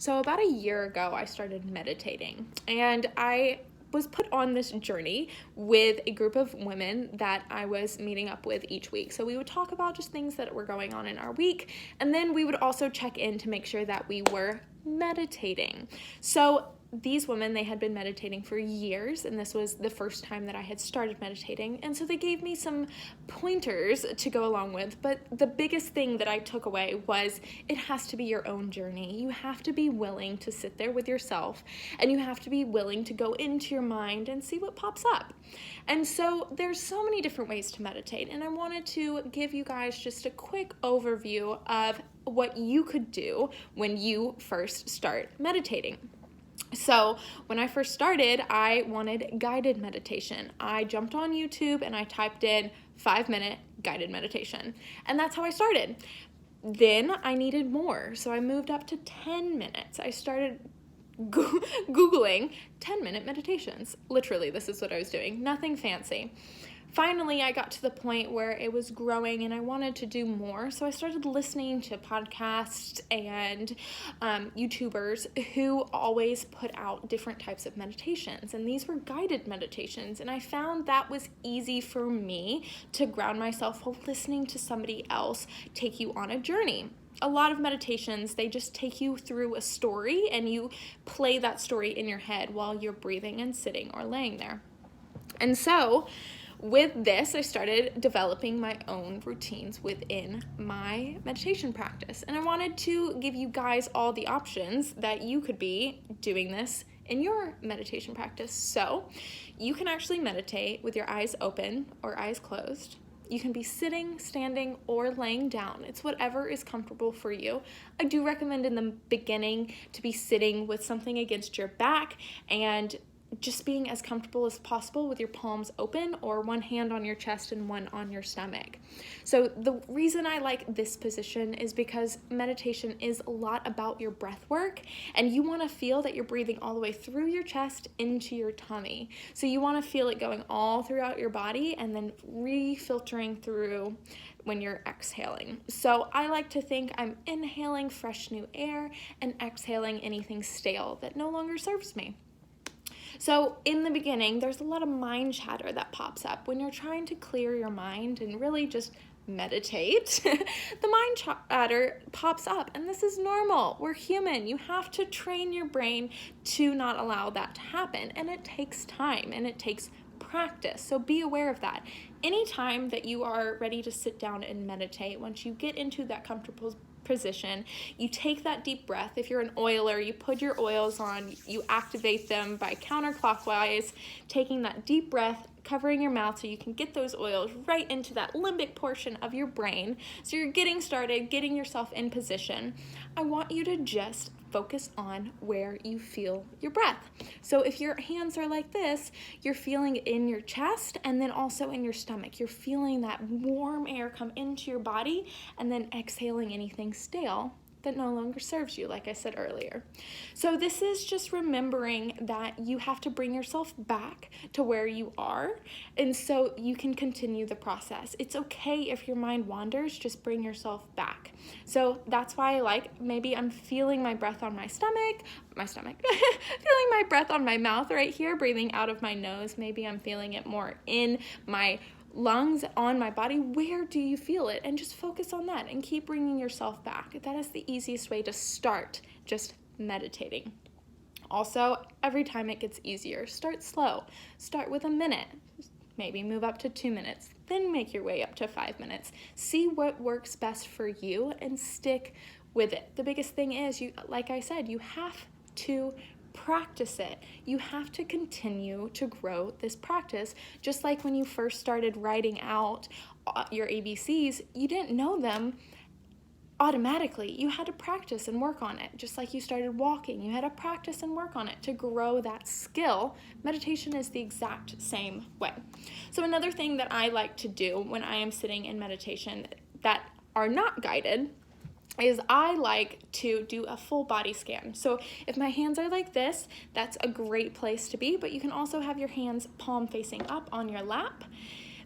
So about a year ago, I started meditating, and I was put on this journey with a group of women that I was meeting up with each week. So we would talk about just things that were going on in our week, and then we would also check in to make sure that we were meditating. So these women, they had been meditating for years, and this was the first time that I had started meditating, and so they gave me some pointers to go along with. But the biggest thing that I took away was it has to be your own journey. You have to be willing to sit there with yourself, and you have to be willing to go into your mind and see what pops up. And so there's so many different ways to meditate, and I wanted to give you guys just a quick overview of what you could do when you first start meditating. So when I first started, I wanted guided meditation. I jumped on YouTube and I typed in 5-minute guided meditation. And that's how I started. Then I needed more. So I moved up to 10 minutes. I started Googling 10-minute meditations. Literally, this is what I was doing. Nothing fancy. Finally, I got to the point where it was growing and I wanted to do more. So I started listening to podcasts and YouTubers who always put out different types of meditations. And these were guided meditations. And I found that was easy for me to ground myself while listening to somebody else take you on a journey. A lot of meditations, they just take you through a story and you play that story in your head while you're breathing and sitting or laying there. And so with this, I started developing my own routines within my meditation practice. And I wanted to give you guys all the options that you could be doing this in your meditation practice. So you can actually meditate with your eyes open or eyes closed. You can be sitting, standing, or laying down. It's whatever is comfortable for you. I do recommend in the beginning to be sitting with something against your back and just being as comfortable as possible with your palms open or one hand on your chest and one on your stomach. So the reason I like this position is because meditation is a lot about your breath work, and you want to feel that you're breathing all the way through your chest into your tummy. So you want to feel it going all throughout your body and then refiltering through when you're exhaling. So I like to think I'm inhaling fresh new air and exhaling anything stale that no longer serves me. So in the beginning, there's a lot of mind chatter that pops up when you're trying to clear your mind and really just meditate. The mind chatter pops up, and this is normal. We're human. You have to train your brain to not allow that to happen, and it takes time and it takes practice. So be aware of that. Anytime that you are ready to sit down and meditate, once you get into that comfortable position, you take that deep breath. If you're an oiler, you put your oils on, you activate them by counterclockwise, taking that deep breath, covering your mouth so you can get those oils right into that limbic portion of your brain. So you're getting started, getting yourself in position. I want you to just focus on where you feel your breath. So if your hands are like this, you're feeling it in your chest and then also in your stomach. You're feeling that warm air come into your body and then exhaling anything stale that no longer serves you, like I said earlier. So this is just remembering that you have to bring yourself back to where you are, and so you can continue the process. It's okay if your mind wanders, just bring yourself back. So that's why I like, maybe I'm feeling my breath on my stomach, feeling my breath on my mouth right here, breathing out of my nose. Maybe I'm feeling it more in my lungs, on my body. Where do you feel it? And just focus on that and keep bringing yourself back. That is the easiest way to start just meditating. Also, every time it gets easier, start slow. Start with a minute, maybe move up to 2 minutes, then make your way up to 5 minutes. See what works best for you and stick with it. The biggest thing is, like I said, you have to practice it. You have to continue to grow this practice. Just like when you first started writing out your ABCs, you didn't know them automatically. You had to practice and work on it. Just like you started walking, you had to practice and work on it to grow that skill. Meditation is the exact same way. So another thing that I like to do when I am sitting in meditation that are not guided is I like to do a full body scan. So if my hands are like this, that's a great place to be, but you can also have your hands palm facing up on your lap.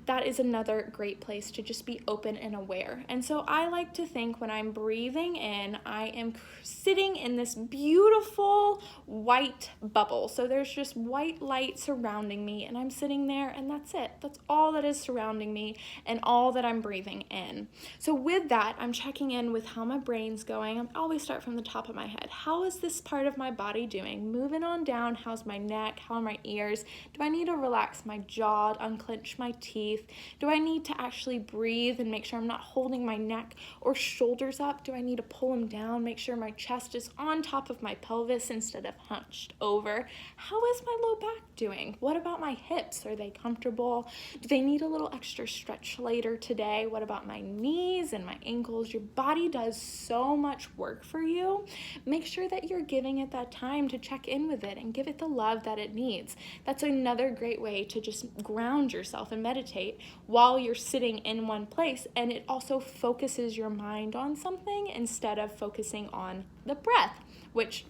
that is another great place to just be open and aware. And so I like to think when I'm breathing in, I am sitting in this beautiful white bubble. So there's just white light surrounding me, and I'm sitting there, and that's it. That's all that is surrounding me and all that I'm breathing in. So with that, I'm checking in with how my brain's going. I always start from the top of my head. How is this part of my body doing? Moving on down, how's my neck? How are my ears? Do I need to relax my jaw, unclench my teeth? Do I need to actually breathe and make sure I'm not holding my neck or shoulders up? Do I need to pull them down, make sure my chest is on top of my pelvis instead of hunched over? How is my low back doing? What about my hips? Are they comfortable? Do they need a little extra stretch later today? What about my knees and my ankles? Your body does so much work for you. Make sure that you're giving it that time to check in with it and give it the love that it needs. That's another great way to just ground yourself and meditate while you're sitting in one place, and it also focuses your mind on something instead of focusing on the breath, which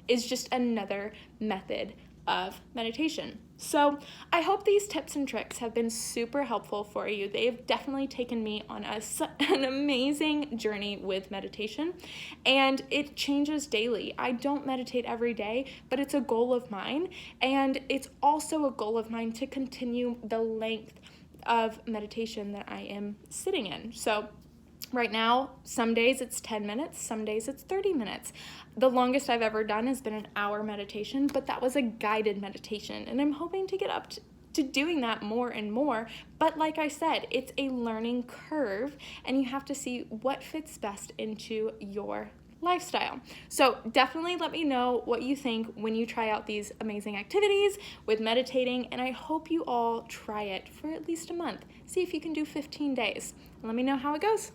is just another method of meditation. So I hope these tips and tricks have been super helpful for you. They've definitely taken me on an amazing journey with meditation, and it changes daily. I don't meditate every day, but it's a goal of mine, and it's also a goal of mine to continue the length of meditation that I am sitting in. So right now, some days it's 10 minutes, some days it's 30 minutes. The longest I've ever done has been an hour meditation, but that was a guided meditation, and I'm hoping to get up to doing that more and more. But like I said, it's a learning curve, and you have to see what fits best into your lifestyle. So definitely let me know what you think when you try out these amazing activities with meditating, and I hope you all try it for at least a month. See if you can do 15 days. Let me know how it goes.